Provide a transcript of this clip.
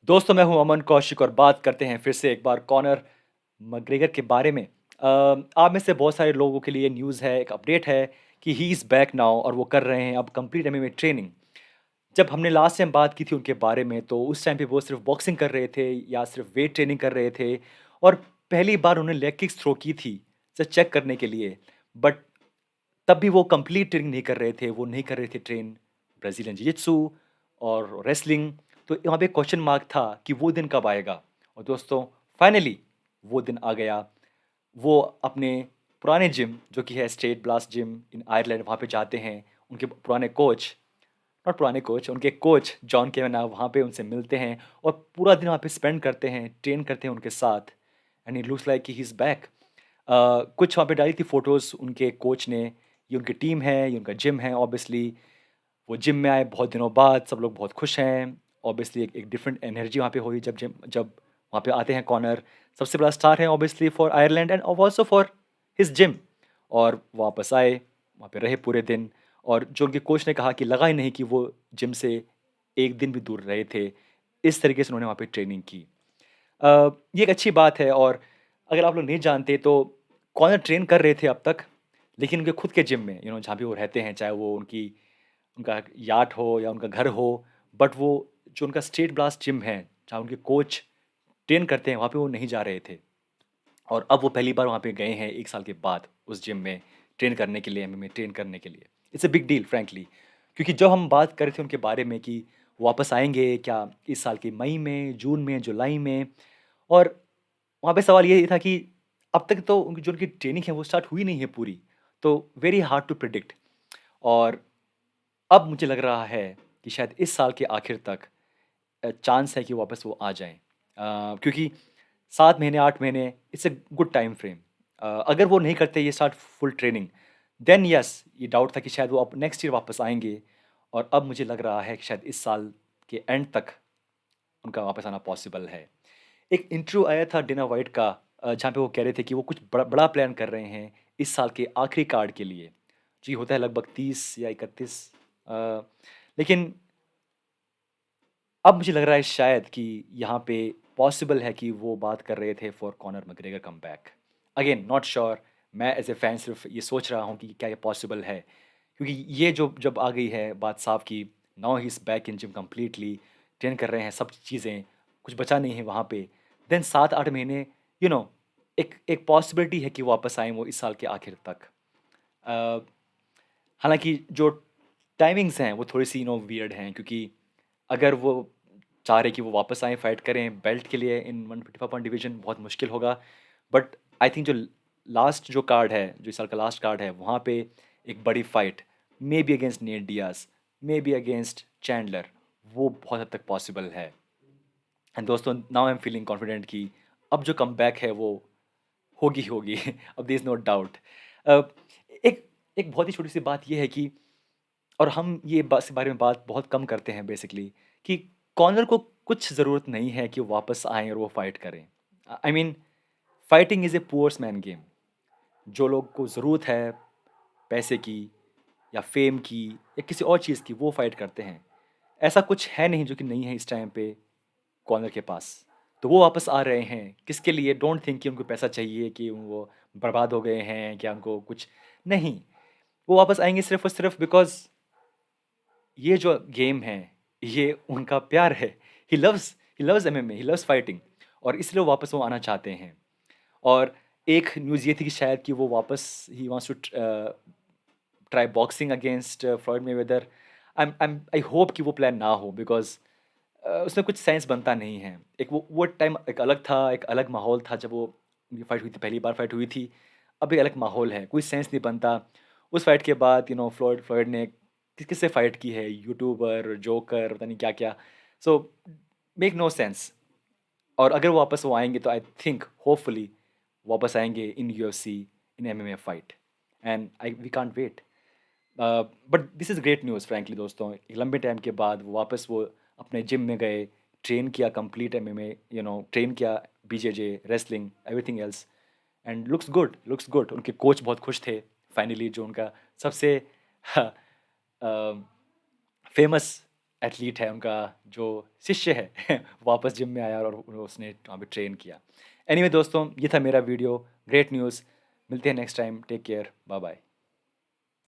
दोस्तों, मैं हूं अमन कौशिक और बात करते हैं फिर से एक बार कॉनर मैग्रेगर के बारे में। आप में से बहुत सारे लोगों के लिए न्यूज़ है, एक अपडेट है कि ही इज़ बैक नाउ और वो कर रहे हैं अब कंप्लीट एमएमए ट्रेनिंग। जब हमने लास्ट टाइम बात की थी उनके बारे में, तो उस टाइम पे वो सिर्फ बॉक्सिंग कर रहे थे या सिर्फ वेट ट्रेनिंग कर रहे थे, और पहली बार उन्होंने लेग किक्स थ्रो की थी जस्ट चेक करने के लिए। बट तब भी वो कंप्लीट ट्रेनिंग नहीं कर रहे थे, वो नहीं कर रहे थे ट्रेन ब्राज़ीलियन जिजित्सु और रेसलिंग। तो वहाँ पे क्वेश्चन मार्क था कि वो दिन कब आएगा? और दोस्तों, फाइनली वो दिन आ गया। वो अपने पुराने जिम, जो कि है state blast gym in Ireland, वहाँ पे जाते हैं। उनके पुराने कोच, नॉट पुराने कोच, उनके कोच जॉन केवेना वहाँ पे उनसे मिलते हैं और पूरा दिन वहाँ पे स्पेंड करते हैं, ट्रेन करते हैं उनके साथ। And it looks like he is back. कुछ वहाँ पे डाली थी फ़ोटोज़ उनके कोच ने। ये उनकी टीम है, ये उनका जिम है ऑब्वियसली। वो जिम में आए बहुत दिनों बाद, सब लोग बहुत खुश हैं। ऑब्वियसली एक एक डिफरेंट एनर्जी वहाँ पे हुई जब वहाँ पे आते हैं कॉनर। सबसे बड़ा स्टार है obviously for Ireland and also for his gym. और वापस आए, वहाँ पे रहे पूरे दिन। और जो उनके कोच ने कहा कि लगा ही नहीं कि वो जिम से एक दिन भी दूर रहे थे। इस तरीके से उन्होंने वहाँ पे ट्रेनिंग की। ये एक अच्छी बात है। और अगर आप लोग नहीं जानते तो कॉनर ट्रेन कर रहे थे अब तक, लेकिन उनके खुद के जिम में, जहाँ पे वो रहते हैं, चाहे वो उनका याट हो या उनका घर हो। बट वो जो उनका स्टेट ब्लास्ट जिम है, जहाँ उनके कोच ट्रेन करते हैं, वहाँ पे वो नहीं जा रहे थे। और अब वो पहली बार वहाँ पे गए हैं 1 साल के बाद उस जिम में ट्रेन करने के लिए, एमएमए ट्रेन करने के लिए। It's a big deal frankly, क्योंकि जब हम बात कर रहे थे उनके बारे में कि वो वापस आएँगे क्या इस साल के मई में, जून में, जुलाई में। और वहाँ पे सवाल ये था कि अब तक तो जो उनकी ट्रेनिंग है वो स्टार्ट हुई नहीं है पूरी, तो वेरी हार्ड टू प्रिडिक्ट। और अब मुझे लग रहा है कि शायद इस साल के आखिर तक चांस है कि वापस वो आ जाएँ। क्योंकि 7 महीने, 8 महीने, it's a good time frame. अगर वो नहीं करते ये start full training, then yes, ये डाउट था कि शायद वो अब नेक्स्ट ईयर वापस आएँगे। और अब मुझे लग रहा है कि शायद इस साल के एंड तक उनका वापस आना पॉसिबल है। एक इंटरव्यू आया था डिना व्हाइट का, जहाँ पे वो कह रहे थे कि वो कुछ बड़ा बड़ा प्लान कर रहे हैं इस साल के आखिरी कार्ड के लिए। जी, होता है लगभग 30 या 31। लेकिन अब मुझे लग रहा है शायद कि यहाँ पे पॉसिबल है कि वो बात कर रहे थे for Conor McGregor comeback. Again not sure. मैं एज़ ए फैन सिर्फ ये सोच रहा हूँ कि क्या ये पॉसिबल है, क्योंकि ये जो जब आ गई है बात साफ कि now he is back in gym completely, train कर रहे हैं सब चीज़ें, कुछ बचा नहीं है वहाँ पे। देन 7-8 महीने, यू नो एक एक पॉसिबिलिटी है कि वापस आएँ वो इस साल के आखिर तक। अ, हालाँकि जो टाइमिंग्स हैं वो थोड़ी-सी वियर्ड हैं, क्योंकि अगर वो चाह रहे कि वो वापस आएँ, फाइट करें बेल्ट के लिए इन 155 पाउंड डिवीज़न, बहुत मुश्किल होगा। बट आई थिंक जो लास्ट जो कार्ड है, जो इस साल का लास्ट कार्ड है, वहाँ पे एक बड़ी fight, may be against net Diaz, may be against Chandler, वो बहुत हद तक पॉसिबल है। एंड दोस्तों, now I am feeling confident कि अब जो कमबैक है वो होगी ही होगी। अब देयर इज़ नो डाउट। अ, एक एक बहुत ही छोटी-सी बात ये है कि, और हम ये इस बारे में बात बहुत कम करते हैं बेसिकली, कि कॉनर को कुछ ज़रूरत नहीं है कि वो वापस आएँ और वो फाइट करें। I mean, fighting is a poor's man game. जो लोग को ज़रूरत है पैसे की या फेम की या किसी और चीज़ की, वो फाइट करते हैं। ऐसा कुछ है नहीं जो कि नहीं है इस टाइम पे कॉर्नर के पास। तो वो वापस आ रहे हैं, किसके लिए? डोंट थिंक कि उनको पैसा चाहिए, कि वो बर्बाद हो गए हैं, क्या उनको कुछ नहीं। वो वापस आएँगे सिर्फ़ और सिर्फ़ बिकॉज़ ये जो गेम है, ये उनका प्यार है। He loves MMA, he loves fighting, और इसलिए वो वापस आना चाहते हैं। और एक न्यूज़ ये थी कि शायद कि वो वापस ही wants to try boxing against Floyd Mayweather. I hope कि वो प्लान ना हो, बिकॉज़ उसमें कुछ सेंस बनता नहीं है। एक वो टाइम एक अलग था, एक अलग माहौल था जब वो उनकी फाइट हुई थी, पहली बार फाइट हुई थी। अब एक अलग माहौल है, कोई सेंस नहीं बनता। उस फाइट के बाद फ्लॉयड फ्लॉयड ने किससे फाइट की है, यूट्यूबर, जोकर, पता नहीं क्या-क्या। So make no sense. और अगर वो आएँगे तो आई थिंक होपफुली वापस आएँगे in UFC, in MMA fight, and I we can't wait. But this is great news frankly दोस्तों। एक लंबे टाइम के बाद वो अपने जिम में गए, ट्रेन किया कंप्लीट एमएमए, ट्रेन किया BJJ, wrestling, everything else, and looks good. उनके कोच बहुत खुश थे फाइनली, जो उनका सबसे फेमस एथलीट है, उनका जो शिष्य है वापस जिम में आया और उसने वहाँ पे ट्रेन किया। एनीवे दोस्तों, ये था मेरा वीडियो। Great news. मिलते हैं next time. Take care. Bye bye.